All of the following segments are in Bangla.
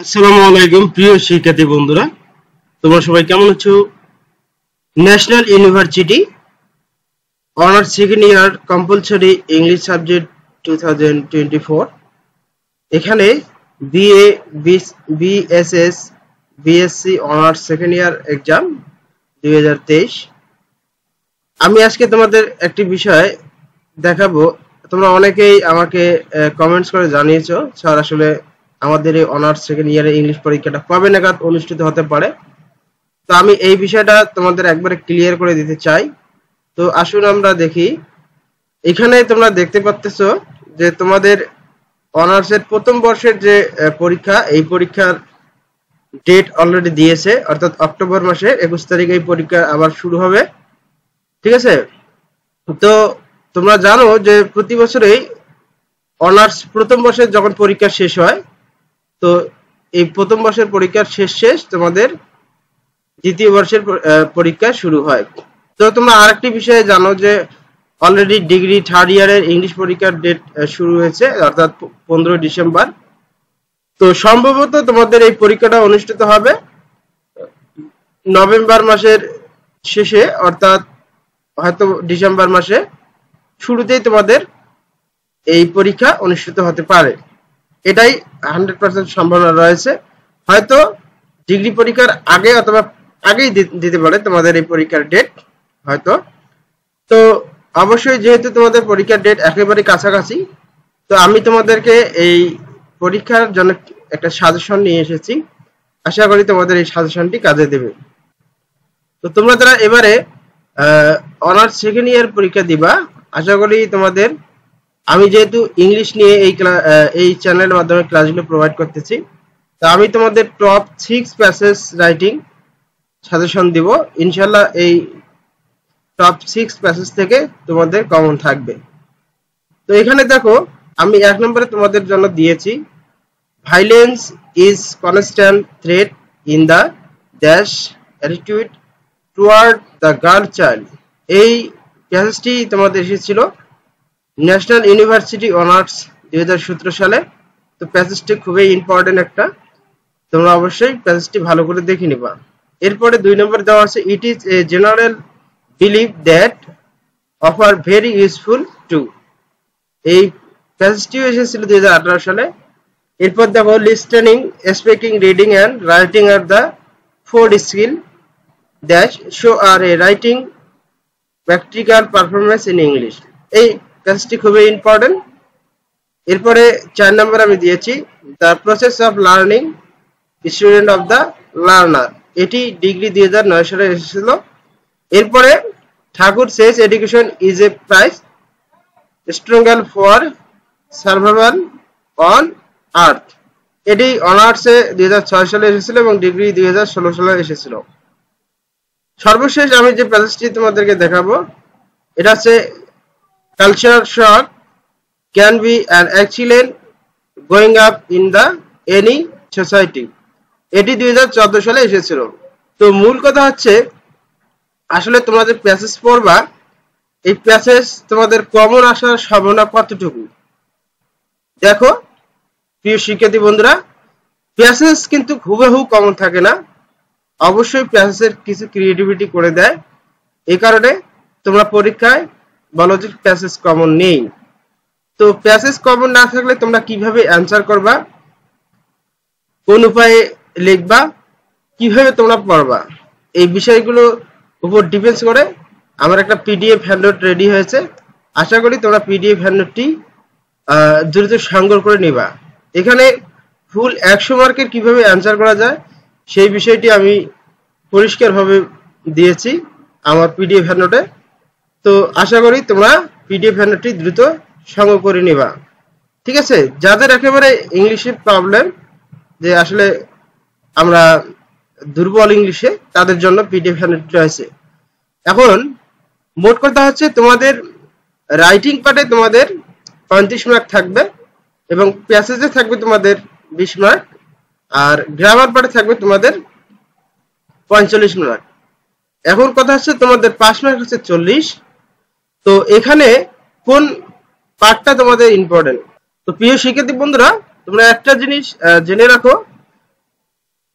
আসসালামু আলাইকুম প্রিয় শিক্ষার্থী বন্ধুরা, তোমরা সবাই কেমন আছো? National university honours second year compulsory English subject 2024 এখানে BA, BSS, BSc honours second year exam 2023। আমি আজকে তোমাদের একটি বিষয় দেখাবো। তোমরা অনেকেই আমাকে কমেন্টস করে জানিয়েছো স্যার আসলে আমাদের এই অনার্স সেকেন্ড ইয়ারের ইংলিশ পরীক্ষাটা কবে নাগাদ অনুষ্ঠিত হতে পারে। তো আমি এই বিষয়টা তোমাদের একবারে ক্লিয়ার করে দিতে চাই। তো আসুন আমরা দেখি। এখানে তোমরা দেখতে পাচ্ছো যে তোমাদের অনার্সের প্রথম বর্ষের যে পরীক্ষা, এই পরীক্ষার ডেট অলরেডি দিয়েছে, অর্থাৎ অক্টোবর মাসের 21 তারিখে এই পরীক্ষা আবার শুরু হবে। ঠিক আছে? তো তোমরা জানো যে প্রতি বছরেই অনার্স প্রথম বর্ষের যখন পরীক্ষা শেষ হয়, তো এই প্রথম বর্ষের পরীক্ষার শেষ তোমাদের দ্বিতীয় বর্ষের পরীক্ষা শুরু হয়। তো তোমরা আরেকটি বিষয়ে জানো যে অলরেডি ডিগ্রি থার্ড ইয়ারের ইংলিশ পরীক্ষার ডেট শুরু হয়েছে, অর্থাৎ 15 ডিসেম্বর। তো সম্ভবত তোমাদের এই পরীক্ষাটা অনুষ্ঠিত হবে নভেম্বর মাসের শেষে, অর্থাৎ হয়তো ডিসেম্বর মাসে শুরুতেই তোমাদের এই পরীক্ষা অনুষ্ঠিত হতে পারে। এটাই 100% সম্ভাবনা রয়েছে। হয়তো ডিগ্রি পরীক্ষার আগে অথবা আগেই দিতে পারে তোমাদের এই পরীক্ষার ডেট হয়তো। তো অবশ্যই যেহেতু তোমাদের পরীক্ষার ডেট একেবারে কাছাকাছি, তো আমি তোমাদেরকে এই পরীক্ষার জন্য একটা সাজেশন নিয়ে এসেছি। আশা করি তোমাদের এই সাজেশনটি কাজে দেবে। তো তোমরা যারা এবারে অনার্স সেকেন্ড ইয়ার পরীক্ষা দিবা, আশা করি তোমাদের, আমি যেহেতু ইংলিশ নিয়ে এই চ্যানেলের মাধ্যমে ক্লাসগুলো প্রোভাইড করতেছি, তো আমি তোমাদের টপ 6 প্যাসেজ রাইটিং সাজেশন দিব। ইনশাআল্লাহ এই টপ 6 প্যাসেজ থেকে তোমাদের কমন থাকবে। তো এখানে দেখো, আমি 1 নম্বরে তোমাদের জন্য দিয়েছি, violence is constant threat in the dash attitude toward the girl child. এই প্যাসেজটি তোমাদের এসেছিল ন্যাশনাল ইউনিভার্সিটি অনার্স 2017 সালে। তো প্যাসেজটি খুবই ইম্পর্টেন্ট একটা, তোমরা অবশ্যই প্যাসেজটি ভালো করে দেখে নিবা। এরপরে 2 নম্বর দেওয়া আছে, it is a general belief that offer very useful to. এই প্যাসেজটিও এসেছিল 2018 সালে। এরপর দেখো, listening, speaking, reading and writing are the 4 skill that show are a writing practical performance in English. এই প্যাসেজটি খুবই ইম্পর্টেন্ট। এরপরে 4 নম্বর আমি দিয়েছি, the process of learning student of the learner. এটি ডিগ্রি 2009 সালে এসেছিল। এরপরে Thakur says education is a price struggle for survival on earth. এটি অনার্সে 2006 সালে এসেছিল এবং ডিগ্রি 2016 সালে এসেছিল। সর্বশেষ আমি যে প্যাসেজটি তোমাদেরকে দেখাবো, এটা হচ্ছে culture shock can be an excellent going up in the any society. এটি 2014 সালে এসেছিল। তো মূল কথা হচ্ছে, আসলে তোমরা যে প্যাসেজ পড়বা, এই প্যাসেজ তোমাদের কমন আসার সম্ভাবনা কতটুকু। দেখো প্রিয় শিক্ষার্থী বন্ধুরা, প্যাসেজ কিন্তু হুবহু কমন থাকে না, অবশ্যই প্যাসেজের কিছু ক্রিয়েটিভিটি করে দেয়। এই কারণে তোমরা পরীক্ষায় বলো যে প্যাসেজ কমন নেই। তো প্যাসেজ কমন না থাকলে তোমরা কিভাবে অ্যান্সার করবা, কোন উপায়ে লিখবা, কিভাবে তোমরা পড়বা, এই বিষয়গুলো উপর ডিপেন্ডস করে আমার একটা পিডিএফ হ্যান্ডআউট রেডি হয়েছে। আশা করি তোমরা পিডিএফ হ্যান্ডআউটটি দ্রুত সংগ্রহ করে নিবা। এখানে ফুল 100 মার্কের কিভাবে অ্যান্সার করা যায় সেই বিষয়টি আমি পরিষ্কারভাবে দিয়েছি আমার পিডিএফ হ্যান্ডআউটে। তো আশা করি তোমরা পিডিএফ হ্যান্ডআউটটি দ্রুত সংগ্রহ করে নিবা। ঠিক আছে? যাদের একেবারে ইংলিশে প্রবলেম, যে আসলে আমরা দুর্বল ইংলিশে, তাদের জন্য পিডিএফ হ্যান্ডআউট রয়েছে। এখন মোট কথা হচ্ছে, তোমাদের রাইটিং পার্টে তোমাদের 35 মার্ক থাকবে এবং প্যাসেজে থাকবে তোমাদের 20 মার্ক, আর গ্রামার পার্টে থাকবে তোমাদের 45 মার্ক। এখন কথা হচ্ছে, তোমাদের পাস মার্ক হচ্ছে 40। তো এখানে কোন পার্টটা তোমাদের ইম্পর্টেন্ট? তো প্রিয় শিক্ষার্থী বন্ধুরা, তোমরা একটা জিনিস জেনে রাখো,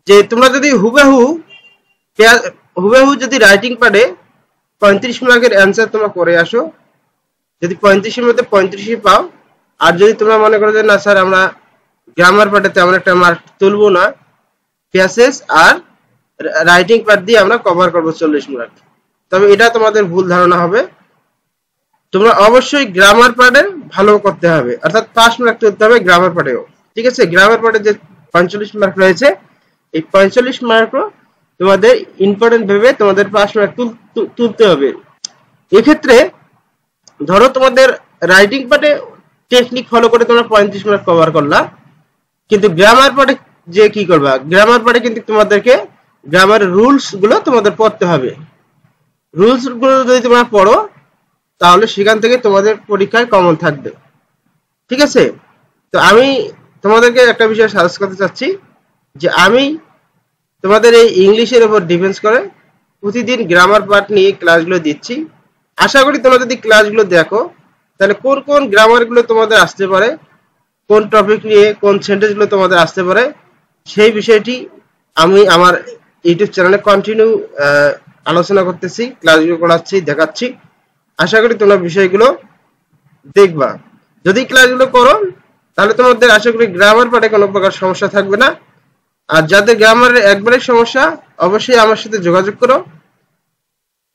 যে তোমরা যদি হুবহু যদি রাইটিং পার্টে 35 মার্কের অ্যান্সার তোমরা করে আসো, যদি 35 এর মধ্যে 35ই পাও, আর যদি তোমরা মনে করো যে না স্যার আমরা গ্রামার পার্টে তেমন একটা মার্ক তুলবো না, প্যাসেজ আর রাইটিং পার্ট দিয়ে আমরা কভার করব 40 মার্ক, তবে এটা তোমাদের ভুল ধারণা হবে। তোমরা অবশ্যই গ্রামার পার্টে ভালো করতে হবে, অর্থাৎ 5 মার্ক তুলতে হবে গ্রামার পার্টেও, ঠিক আছে? গ্রামার পার্টে যে 45 মার্ক রয়েছে, এই 45 মার্কও তোমাদের ইম্পর্টেন্ট ভেবে তোমাদের 5 মার্ক তুলতে হবে। এক্ষেত্রে ধরো তোমাদের রাইটিং পার্টে টেকনিক ফলো করে তোমরা 35 মার্ক কভার করলা, কিন্তু গ্রামার পার্টে যে কি করবা, গ্রামার পার্টে কিন্তু তোমাদেরকে গ্রামারের রুলস গুলো তোমাদের পড়তে হবে। রুলস গুলো যদি তোমরা পড়ো তাহলে সেখান থেকে তোমাদের পরীক্ষায় কমন থাকবে, ঠিক আছে? তো আমি তোমাদেরকে একটা বিষয় সাজেস্ট করতে চাচ্ছি যে আমি তোমাদের এই ইংলিশের উপর ডিপেন্ড করে প্রতিদিন গ্রামার পার্ট নিয়ে ক্লাসগুলো দিচ্ছি। আশা করি তোমরা যদি ক্লাসগুলো দেখো তাহলে কোন কোন গ্রামারগুলো তোমাদের আসতে পারে, কোন টপিক নিয়ে কোন সেন্টেন্সগুলো তোমাদের আসতে পারে, সেই বিষয়টি আমি আমার ইউটিউব চ্যানেলে কন্টিনিউ আলোচনা করতেছি, ক্লাসগুলো করাচ্ছি, দেখাচ্ছি। আশা করি তোমরা বিষয়গুলো দেখবা। যদি ক্লাসগুলো করো তাহলে তোমাদের আশা করি গ্রামার পার্টে কোনো প্রকার সমস্যা থাকবে না। আর যাদের গ্রামারের একবারে সমস্যা অবশ্যই আমার সাথে যোগাযোগ করো।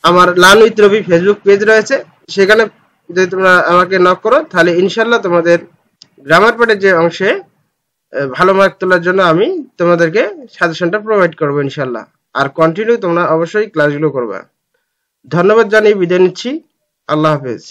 আমার learn with Robi Facebook page রয়েছে, সেখানে যদি তোমরা আমাকে নক করো তাহলে ইনশাল্লাহ তোমাদের গ্রামার পার্টের যে অংশে ভালো মার্ক তোলার জন্য আমি তোমাদেরকে সাজেশনটা প্রোভাইড করবো ইনশাল্লাহ। আর কন্টিনিউ তোমরা অবশ্যই ক্লাসগুলো করবা। ধন্যবাদ জানিয়ে বিদায় নিচ্ছি। আল্লাহ হাফেজ।